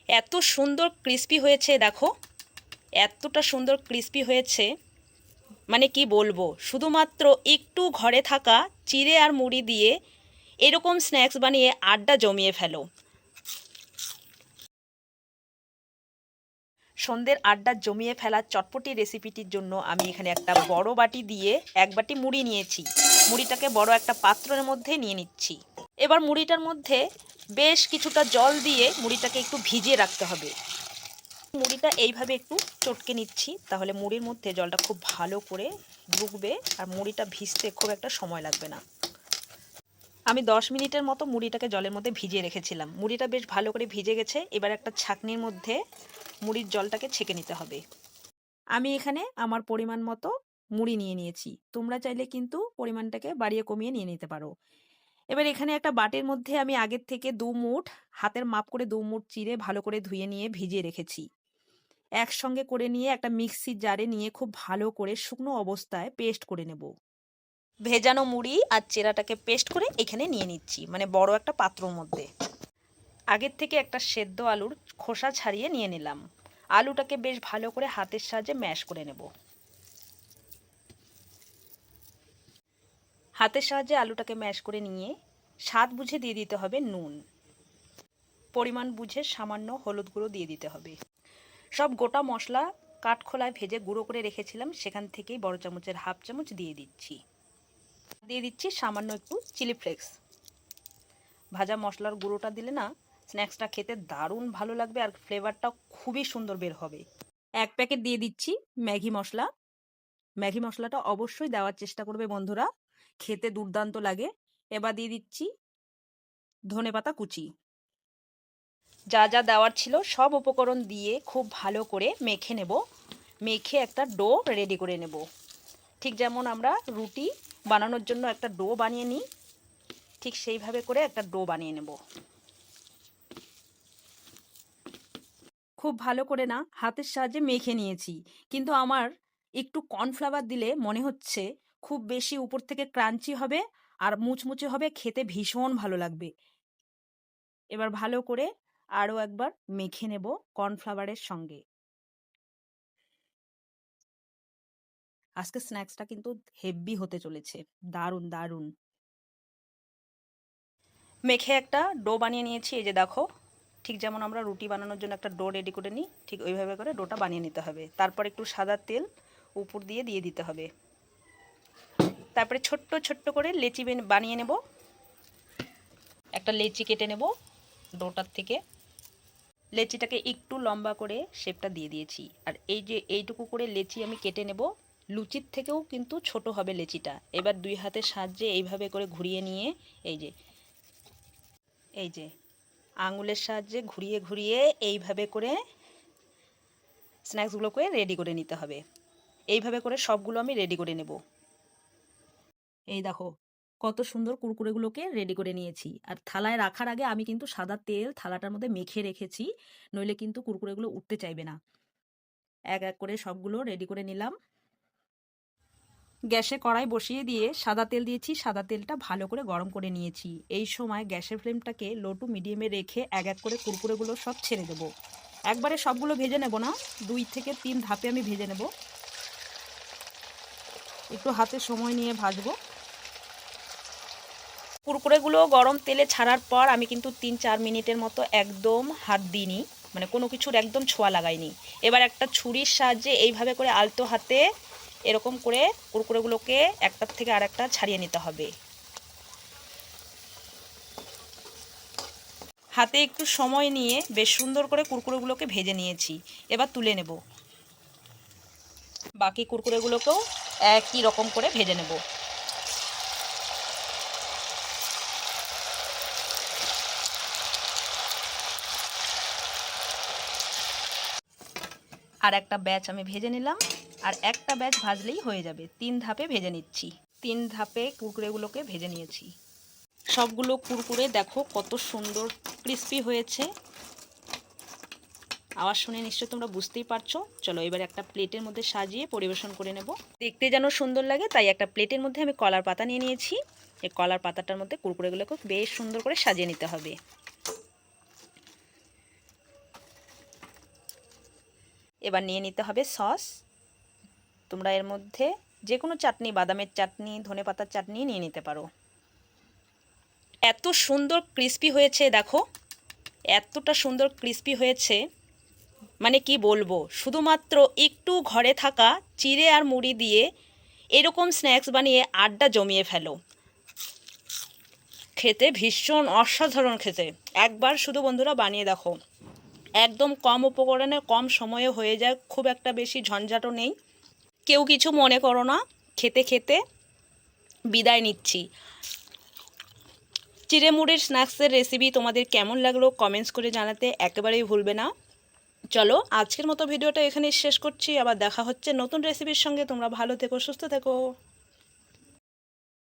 এত সুন্দর ক্রিস্পি হয়েছে দেখো, এতটা সুন্দর ক্রিস্পি হয়েছে, মানে কি বলবো। শুধুমাত্র একটু ঘরে থাকা চিড়ে আর মুড়ি দিয়ে এরকম স্ন্যাক্স বানিয়ে আড্ডা জমিয়ে ফেলো। সন্ধ্যের আড্ডা জমিয়ে ফেলার চটপটি রেসিপিটির জন্য আমি এখানে একটা বড় বাটি দিয়ে এক বাটি মুড়ি নিয়েছি। মুড়িটাকে বড় একটা পাত্রের মধ্যে নিয়ে নিচ্ছি। এবার মুড়িটার মধ্যে বেশ কিছুটা জল দিয়ে মুড়িটাকে একটু ভিজিয়ে রাখতে হবে। মুড়িটা এইভাবে একটু চটকে নিচ্ছি, তাহলে মুড়ির মধ্যে জলটা খুব ভালো করে ঢুকবে আর মুড়িটা ভিজতে খুব একটা সময় লাগবে না। আমি 10 মিনিটের মতো মুড়িটাকে জলের মধ্যে ভিজিয়ে রেখেছিলাম। মুড়িটা বেশ ভালো করে ভিজে গেছে। এবার একটা ছাঁকনির মধ্যে মুড়ির জলটাকে ছেঁকে নিতে হবে। আমি এখানে আমার পরিমাণ মতো মুড়ি নিয়ে নিয়েছি। তোমরা চাইলে কিন্তু পরিমাণটাকে বাড়িয়ে কমিয়ে নিয়ে নিতে পারো। এবার এখানে একটা বাটির মধ্যে আমি আগের থেকে 2 মুঠ, হাতের মাপ করে 2 মুঠ চিড়ে ভালো করে ধুয়ে নিয়ে ভিজিয়ে রেখেছি। একসঙ্গে করে নিয়ে একটা মিক্সির জারে নিয়ে খুব ভালো করে শুকনো অবস্থায় পেস্ট করে নেব। ভেজানো মুড়ি আর চিড়াটাকে পেস্ট করে এখানে নিয়ে নিচ্ছি, মানে বড় একটা পাত্রর মধ্যে। আগের থেকে একটা সেদ্ধ আলুর খোসা ছাড়িয়ে নিয়ে নিলাম। আলুটাকে বেশ ভালো করে হাতের সাহায্যে ম্যাশ করে নেব। হাতের সাহায্যে আলুটাকে ম্যাশ করে নিয়ে স্বাদ বুঝে দিয়ে দিতে হবে নুন। পরিমাণ বুঝে সামান্য হলুদ গুঁড়ো দিয়ে দিতে হবে। সব গোটা মশলা কাঠখোলায় ভেজে গুঁড়ো করে রেখেছিলাম, সেখান থেকেই বড় চামচের হাফ চামচ দিয়ে দিচ্ছি। দিয়ে দিচ্ছি সামান্য একটু চিলি ফ্লেক্স। ভাজা মশলার গুঁড়োটা দিলে না স্ন্যাক্সটা খেতে দারুণ ভালো লাগবে আর ফ্লেভারটাও খুবই সুন্দর বের হবে। 1 প্যাকেট দিয়ে দিচ্ছি ম্যাগি মশলা। ম্যাগি মশলাটা অবশ্যই দেওয়ার চেষ্টা করবে বন্ধুরা, খেতে দুর্দান্ত লাগে। এবার দিয়ে দিচ্ছি ধনেপাতা কুচি। যা যা দেওয়ার ছিল সব উপকরণ দিয়ে খুব ভালো করে মেখে নেব। মেখে একটা ডো রেডি করে নেব। ঠিক যেমন আমরা রুটি বানানোর জন্য একটা ডো বানিয়ে নিই, ঠিক সেইভাবে করে একটা ডো বানিয়ে নেব। খুব ভালো করে না হাতের সাহায্যে মেখে নিয়েছি, কিন্তু আমার একটু কর্নফ্লাওয়ার দিলে মনে হচ্ছে খুব বেশি উপর থেকে ক্রাঞ্চি হবে আর মুচমুচে হবে, খেতে ভীষণ ভালো লাগবে। এবার ভালো করে আরও একবার মেখে নেব কর্নফ্লাওয়ারের সঙ্গে। আজকে স্ন্যাক্সটা কিন্তু হেভি হতে চলেছে, দারুণ দারুণ। মেখে একটা ডো বানিয়ে নিয়েছি, এই যে দেখো। ঠিক যেমন আমরা রুটি বানানোর জন্য একটা ডো রেডি করে নিই, ঠিক ওইভাবে করে ডোটা বানিয়ে নিতে হবে। তারপর একটু সাদা তেল উপর দিয়ে দিয়ে দিতে হবে। তারপরে ছোট্ট ছোট্ট করে লেচি বানিয়ে নেব। একটা লেচি কেটে নেব ডোটার থেকে। লেচিটাকে একটু লম্বা করে শেপটা দিয়ে দিয়েছি। আর এই যে এইটুকু করে লেচি আমি কেটে নেব। লুচির থেকেও কিন্তু ছোট হবে লেচিটা। এবার 2 হাতের সাহায্যে এইভাবে করে ঘুরিয়ে নিয়ে এই যে আঙুলের সাহায্যে ঘুরিয়ে ঘুরিয়ে এইভাবে করে স্ন্যাক্সগুলোকে রেডি করে নিতে হবে। এইভাবে করে সবগুলো আমি রেডি করে নেব। এই দেখো কত সুন্দর কুরকুরেগুলোকে রেডি করে নিয়েছি। আর থালায় রাখার আগে আমি কিন্তু সাদা তেল থালাটার মধ্যে মেখে রেখেছি, নইলে কিন্তু কুরকুরেগুলো উঠতে চাইবে না। এক এক করে সবগুলো রেডি করে নিলাম। গ্যাসে কড়াই বসিয়ে দিয়ে সাদা তেল দিয়েছি। সাদা তেলটা ভালো করে গরম করে নিয়েছি। এই সময় গ্যাসের ফ্লেমটাকে লো টু মিডিয়ামে রেখে এক এক করে কুরকুরেগুলো সব ছেড়ে দেবো। একবারে সবগুলো ভেজে নেব না, 2 থেকে 3 ধাপে আমি ভেজে নেব। একটু হাতে সময় নিয়ে ভাজবো। কুরকুরেগুলো গরম তেলে ছাড়ার পর আমি কিন্তু 3-4 মিনিটের মতো একদম হাত দিইনি, মানে কোনো কিছুর একদম ছোঁয়া লাগাইনি। এবার একটা ছুরির সাহায্যে এইভাবে করে আলতো হাতে এরকম করে কুরকুরেগুলোকে একটার থেকে আরেকটা ছাড়িয়ে নিতে হবে। হাতে একটু সময় নিয়ে বেশ সুন্দর করে কুরকুরেগুলোকে ভেজে নিয়েছি। এবার তুলে নেব। বাকি কুরকুরেগুলোকেও একই রকম করে ভেজে নেব। আর একটা ব্যাচ আমি ভেজে নিলাম। আর একটা ব্যাচ ভাজলেই হয়ে যাবে। 3 ধাপে ভেজে নিচ্ছি। 3 ধাপে কুরকুরেগুলোকে ভেজে নিয়েছি। সবগুলো কুরকুরে দেখো কত সুন্দর ক্রিস্পি হয়েছে। আওয়াজ শুনে নিশ্চয়ই তোমরা বুঝতেই পারছো। চলো এবার একটা প্লেটের মধ্যে সাজিয়ে পরিবেশন করে নেব। দেখতে যেন সুন্দর লাগে তাই একটা প্লেটের মধ্যে আমি কলার পাতা নিয়ে নিয়েছি। এই কলার পাতাটার মধ্যে কুরকুরেগুলোকে বেশ সুন্দর করে সাজিয়ে নিতে হবে। এবার নিয়ে নিতে হবে সস। তোমরা এর মধ্যে যে কোনো চাটনি, বাদামের চাটনি, ধনেপাতার চাটনি নিয়ে নিতে পারো। এত সুন্দর ক্রিস্পি হয়েছে দেখো, এতটা সুন্দর ক্রিস্পি হয়েছে মানে কি বলবো। শুধুমাত্র একটু ঘরে থাকা চিড়ে আর মুড়ি দিয়ে এরকম স্ন্যাক্স বানিয়ে আড্ডা জমিয়ে ফেলো। খেতে ভীষণ অসাধারণ খেতে। একবার শুধু বন্ধুরা বানিয়ে দেখো। একদম কম উপকরণে কম সময়ে হয়ে যায়, খুব একটা বেশি ঝঞ্ঝাটও নেই। কেউ কিছু মনে করো না। খেতে খেতে বিদায় নিচ্ছি। চিড়ে মুড়ির স্ন্যাক্সের রেসিপি তোমাদের কেমন লাগলো কমেন্টস করে জানাতে একেবারেই ভুলবে না। চলো আজকের মতো ভিডিওটা এখানেই শেষ করছি। আবার দেখা হচ্ছে নতুন রেসিপির সঙ্গে। তোমরা ভালো থেকো, সুস্থ থেকো।